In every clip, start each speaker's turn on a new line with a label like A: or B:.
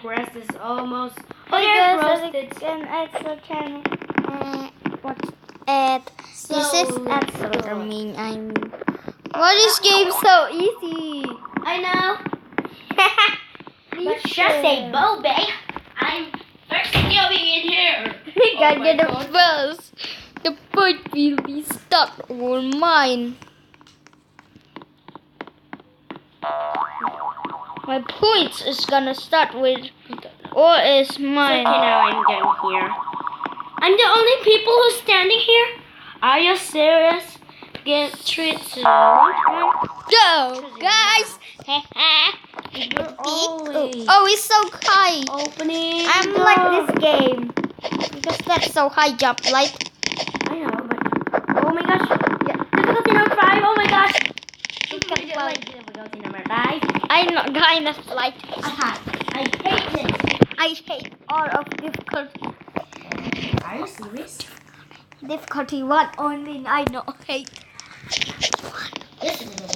A: Breast is almost.
B: Hey guys,
A: roasted.
B: an extra channel. What's at? This is absolute. Why this game so easy?
A: I know. But just say Bobe. I'm first going in here.
B: We gotta get it first. The point will be stuck on mine. My points is gonna start with or is mine.
A: Okay, now I'm down here. I'm the only people who's standing here. Are you serious? Get treated.
B: Go, guys!
A: You're always
B: Oh, it's so high.
A: opening.
B: I'm like this game because that's so high jump. Like
A: I know, but oh my gosh. Yeah. Difficulty number 5. Oh my gosh. Difficulty number 5.
B: I'm not kind of like
A: I hate this.
B: I hate all of difficulty.
A: Are you serious?
B: Difficulty 1 only. I don't hate.
A: This is it.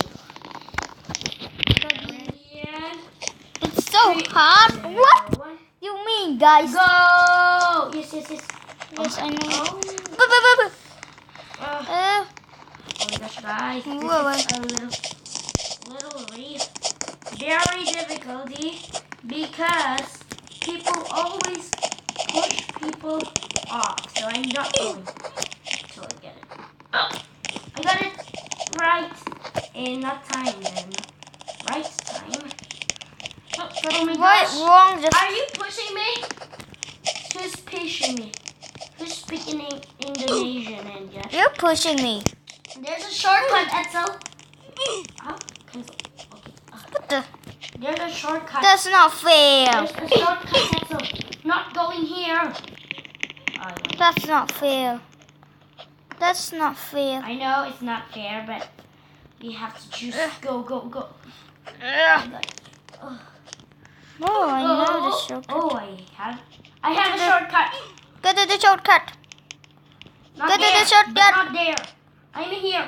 B: It's so hard. What you mean, guys?
A: Go! Yes.
B: Yes, I know.
A: Oh. Oh my gosh, guys. This is a little very difficulty because people always push people off. So I'm not going until I get it. Oh, I got it right in that time then. Right time. Oh my
B: What
A: gosh.
B: wrong? Just
A: Are you pushing me? Who's pushing me? Who's speaking Indonesian and just?
B: you're pushing me.
A: There's a shortcut, Etzel. Oh, cancel. Okay.
B: What the?
A: There's a shortcut.
B: That's not fair.
A: There's a shortcut, Etzel. Not going here.
B: That's not fair. That's not fair.
A: I know it's not fair, but we have to choose. Go.
B: Oh, I know the shortcut.
A: Oh, I have a shortcut.
B: Go to the shortcut.
A: Not
B: Go to
A: there,
B: the shortcut.
A: but not there. I'm here.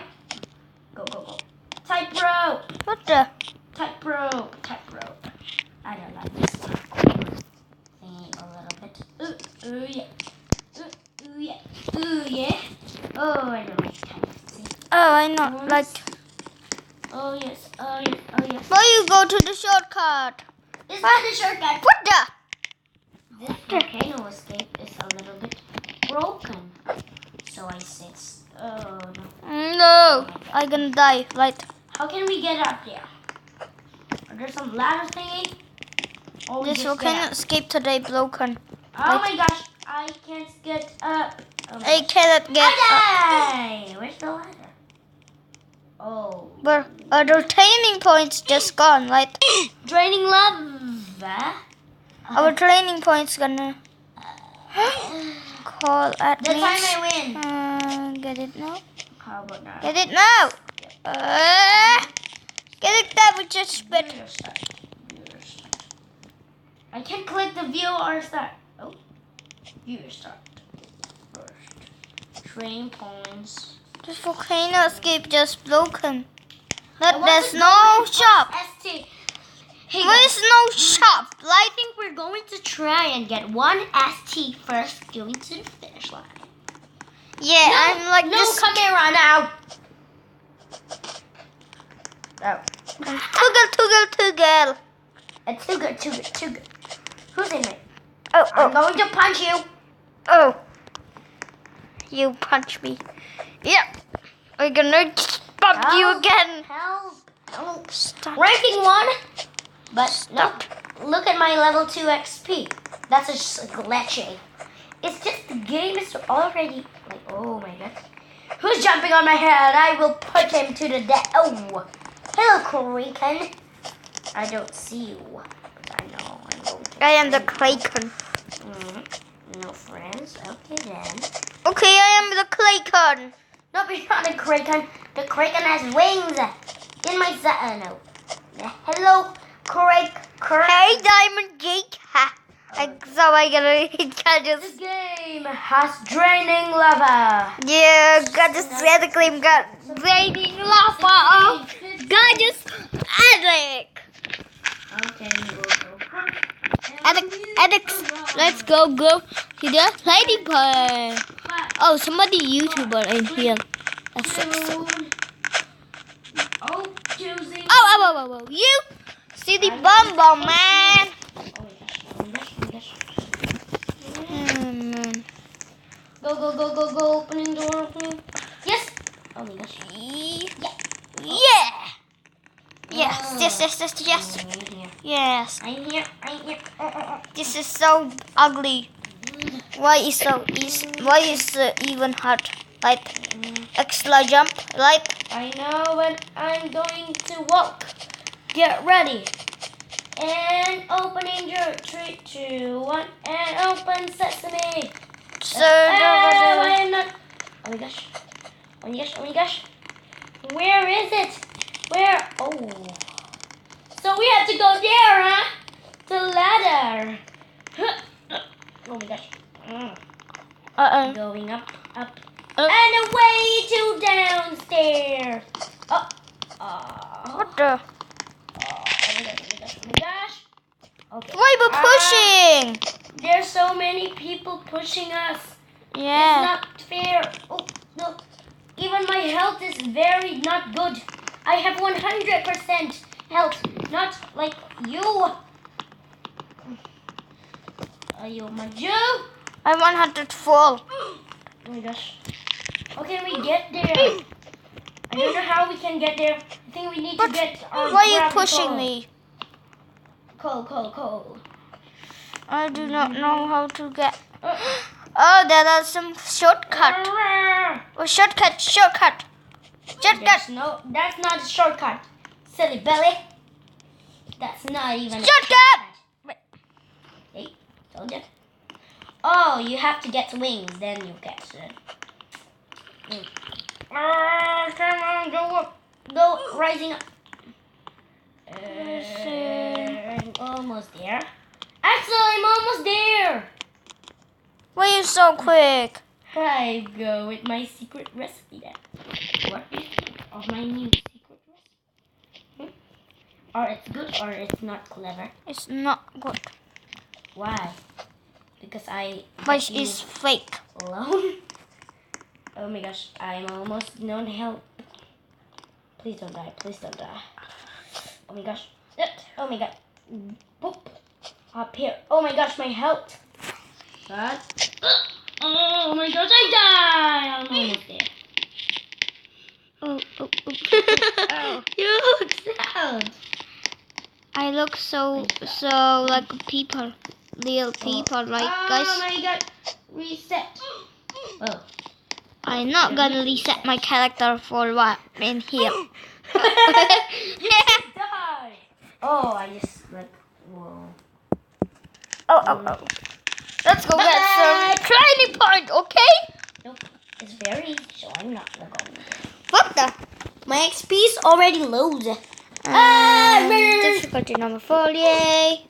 A: Go. Tightrope.
B: What the?
A: Tightrope. I don't like this thingy a little bit. Ooh yeah. Oh, I don't like kind of thing.
B: Oh, I know. Like,
A: Oh yes.
B: why you go to the shortcut?
A: It's not the shortcut.
B: What the?
A: This volcano escape is a little bit broken. So I said, oh no.
B: No, I'm gonna die. Right.
A: How can we get up there? Are there some ladder thingy? Oh, we
B: This
A: just
B: volcano
A: get up.
B: escape today broken.
A: Oh my gosh, I can't get up. Oh my
B: I cannot get up.
A: Okay, where's the ladder? Oh.
B: But the training point's just gone, right?
A: Draining lava.
B: Our training point's gonna call at
A: The
B: me.
A: time I win.
B: Get it now?
A: How about now?
B: Get it now! Get it now with just spit.
A: Viewer start. I can't click the view or start. Oh. Viewer start. First. Training points.
B: This volcano escape just broken. But
A: I want
B: there's
A: to
B: no
A: go and
B: shop.
A: press ST. Hey,
B: There's no shop.
A: I
B: Like,
A: think we're going to try and get one ST first going to the finish line.
B: yeah, I'm like
A: no
B: this.
A: camera now. Oh.
B: Tuggle.
A: It's too good. Who's in it?
B: Oh,
A: I'm going to punch you.
B: oh. You punch me. Yep. I'm gonna bump you
A: Help.
B: again.
A: Help.
B: Stop.
A: Ranking 1. But
B: Stop.
A: look at my level 2 XP. That's just glitching. It's just the game is already like, oh my god. Who's jumping on my head? I will put him to the death. Oh. Hello, Kraken. I don't see you. But I know I'm going to.
B: I am the Kraken.
A: No friends. Okay then.
B: Okay, I am the Kraken.
A: No, but you're not a Kraken. The Kraken has wings. In my no. Hello,
B: Hey, Diamond Geek. Ha. So I gotta
A: This game has draining lava.
B: Yeah, got the Santa Claim got draining lava. Got just attic.
A: Okay, we will go first.
B: Alex, let's go to the ladybird. Oh, somebody YouTuber in here. That's so.
A: Oh, choosing.
B: Oh, you silly bum man.
A: Go, opening door, opening. Yes. Oh my gosh.
B: Yeah. Yes. Yes.
A: I'm here.
B: This is so ugly. Why is even hard? Like extra jump, like.
A: I know, but I'm going to walk. Get ready. And opening your 3, 2, 1, and open sesame. I am not. Oh my gosh. Where is it? Where? Oh. So we have to go there, huh? The ladder. Oh my gosh. Going up. And away to downstairs.
B: What the?
A: Oh my gosh. Okay.
B: Why we pushing?
A: There's so many people pushing us.
B: Yeah.
A: It's not fair. Oh, no. Even my health is very not good. I have 100% health. Not like you. Are you my Jew?
B: I'm 104.
A: Oh my gosh. How can we get there? I don't know how we can get there. I think we need to get our
B: Why are you
A: gravity
B: pushing
A: coal.
B: me?
A: Coal.
B: I do not know how to get. Oh, there are some shortcut. Shortcut.
A: That's not a shortcut. Silly belly. That's not even a
B: Shortcut.
A: Hey, told you. Oh, you have to get wings, then you get it. Come on, go up. Go, rising up. I'm almost there. Actually, I'm almost there.
B: Why are you so quick?
A: I go with my secret recipe then. What do you think of my new secret recipe? Or it's good or it's not clever?
B: It's not good.
A: Why? Because
B: But it's fake.
A: Alone? Oh my gosh, I'm almost no help. Please don't die. Oh my gosh. Oh my god. Boop. Up here. Oh my gosh, my health. God. Oh my gosh, I died. I'm almost there.
B: Oh.
A: You sound.
B: I look so like people, little people, like guys.
A: Oh my god. Reset. Oh.
B: I'm not gonna reset my character for what in here.
A: Die. Oh, I just like, whoa.
B: Oh. Let's go get some training point, okay?
A: Nope. It's very easy, so I'm not gonna go.
B: What the?
A: My XP is already low.
B: Difficulty number 4, yay.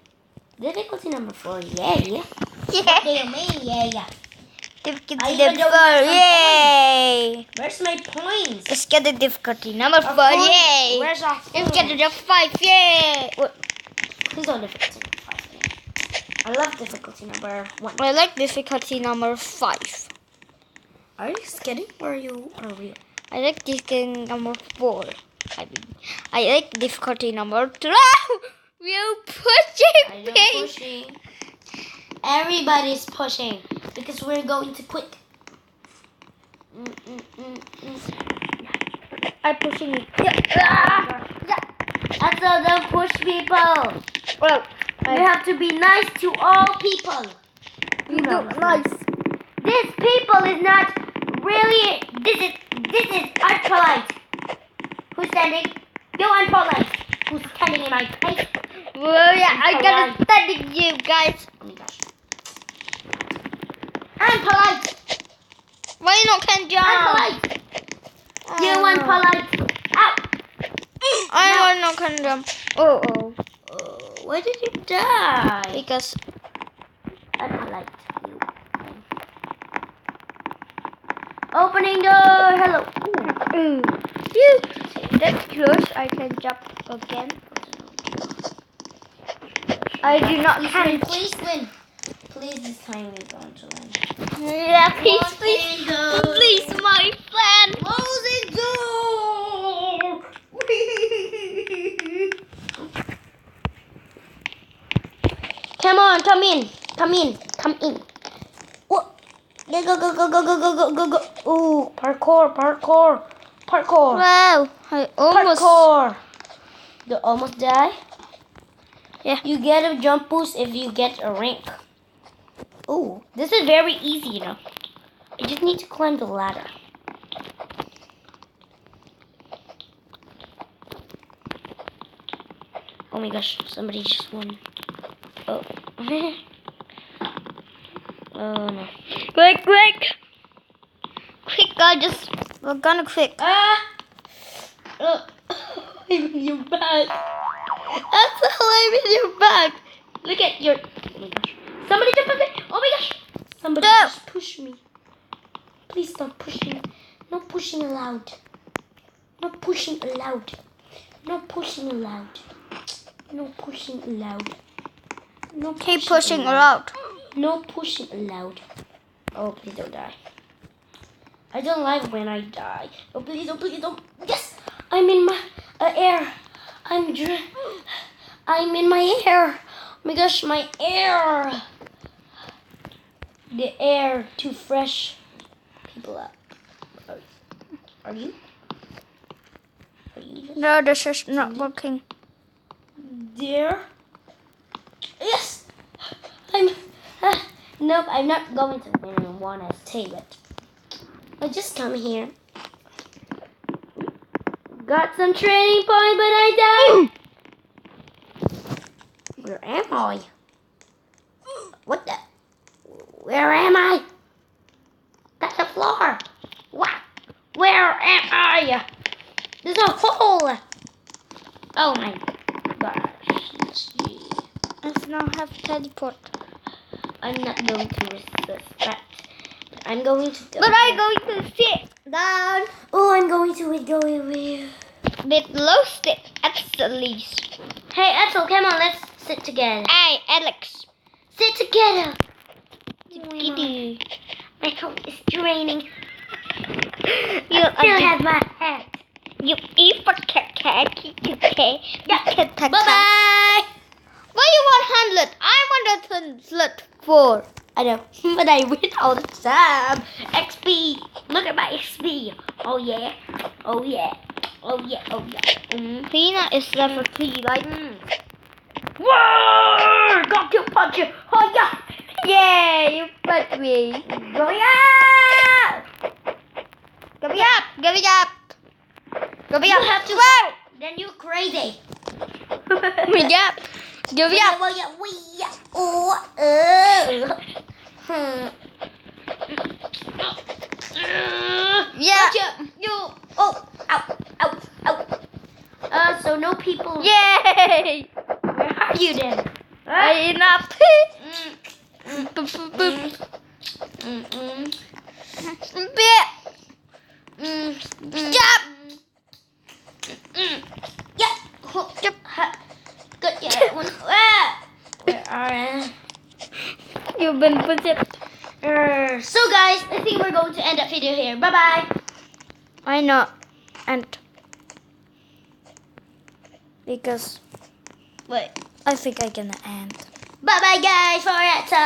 A: Difficulty number 4, yay. What do
B: Yeah.
A: you mean, yeah?
B: Difficulty
A: I
B: number
A: even don't
B: 4,
A: have some
B: yay.
A: Where's my points?
B: Let's get the difficulty number 4,
A: Points.
B: yay.
A: Where's our
B: Let's
A: points?
B: get the 5, yay.
A: Please don't difficulty number 5. I love difficulty number 1.
B: I like difficulty number 5.
A: Are you kidding or are you real?
B: I like difficulty number 4. I like difficulty number 3. We're pushing
A: I know
B: me.
A: pushing. Everybody's pushing because we're going to quit.
B: I'm pushing you.
A: That's all don't push people.
B: Well,
A: You have to be nice to all people.
B: you do nice.
A: This people is not really. This is unpolite. Who's standing? You unpolite. Who's standing in my face?
B: Well, yeah, I gotta study you guys.
A: Oh my gosh. Unpolite.
B: Why you not can jump?
A: Unpolite. You unpolite. Out.
B: I not can jump. Oh.
A: Why did you die?
B: Because
A: Unpolite. Opening door. Hello.
B: ooh, phew, that's close. I can jump again. I do not
A: Please
B: count.
A: win. Please win. Please, this time we're going to win.
B: Yeah, please,
A: One
B: please,
A: and go.
B: please, my friend.
A: Close it door. Come on, come in. Come in. Come in. What? Go, go, go, go, go, go, go, go, go. Ooh, parkour, parkour, parkour.
B: Wow, I almost.
A: Parkour. You almost die?
B: Yeah.
A: You get a jump boost if you get a rank. Ooh, this is very easy, you know. I just need to climb the ladder. Oh my gosh, somebody just won. Oh. Oh no.
B: Quick, quick. Quick, we're gonna quick.
A: Ah! I'm in your back. That's how I'm in your back. Look at your. Oh my gosh. Somebody jump on me. Oh my gosh. Somebody
B: No.
A: just push me. Please stop pushing. No pushing allowed. No pushing allowed. No pushing allowed. No pushing allowed. No
B: Keep pushing around.
A: No pushing allowed. Oh, please don't die. I don't like when I die. Oh, please, oh, please, don't. Yes! I'm in my air. I'm in my air. Oh my gosh, my air. The air too fresh. People up. Are you? Are you just
B: No, this is not working.
A: there? Yes! Nope, I'm not going to win and want to save it. I just come here. Got some training point, but I died. Where am I? What the? Where am I? That's the floor. What? Where am I? There's a hole. Oh my gosh. Gee.
B: I now have teleport.
A: I'm not going to resist that. I'm going to.
B: But I'm going to sit down
A: Oh, I'm going to go away.
B: with low stick at the least.
A: Hey, Ethel, come on, let's sit together.
B: Hey, Alex.
A: Sit together.
B: Kitty.
A: My throat is draining.
B: You
A: I still have my hat.
B: You eat for cat.
A: Yeah. Bye bye.
B: Why you want 100? I want 104.
A: I know, but I win all the time. XP. Look at my XP. Oh yeah. Oh yeah. Oh yeah. Oh yeah.
B: Tina is level 3, right?
A: Whoa! Got to punch you. Oh yeah.
B: Yeah, you put me.
A: Go yeah.
B: Give me up. Give me up. Give me
A: You
B: up.
A: have to.
B: Whoa.
A: Then you're crazy.
B: Give me up. Give me up. Yeah.
A: Gotcha. You. Oh. Ow. Ow. Ow. So no people.
B: Yay.
A: Where are you then?
B: Enough. Bit. Jump.
A: Yeah.
B: Jump.
A: Good. Yeah. That one. Ah. Where are you?
B: You've been pushed.
A: So guys, I think we're going to end that video here. Bye bye.
B: I know. And because
A: Wait.
B: I think I'm gonna end.
A: Bye bye guys for that time.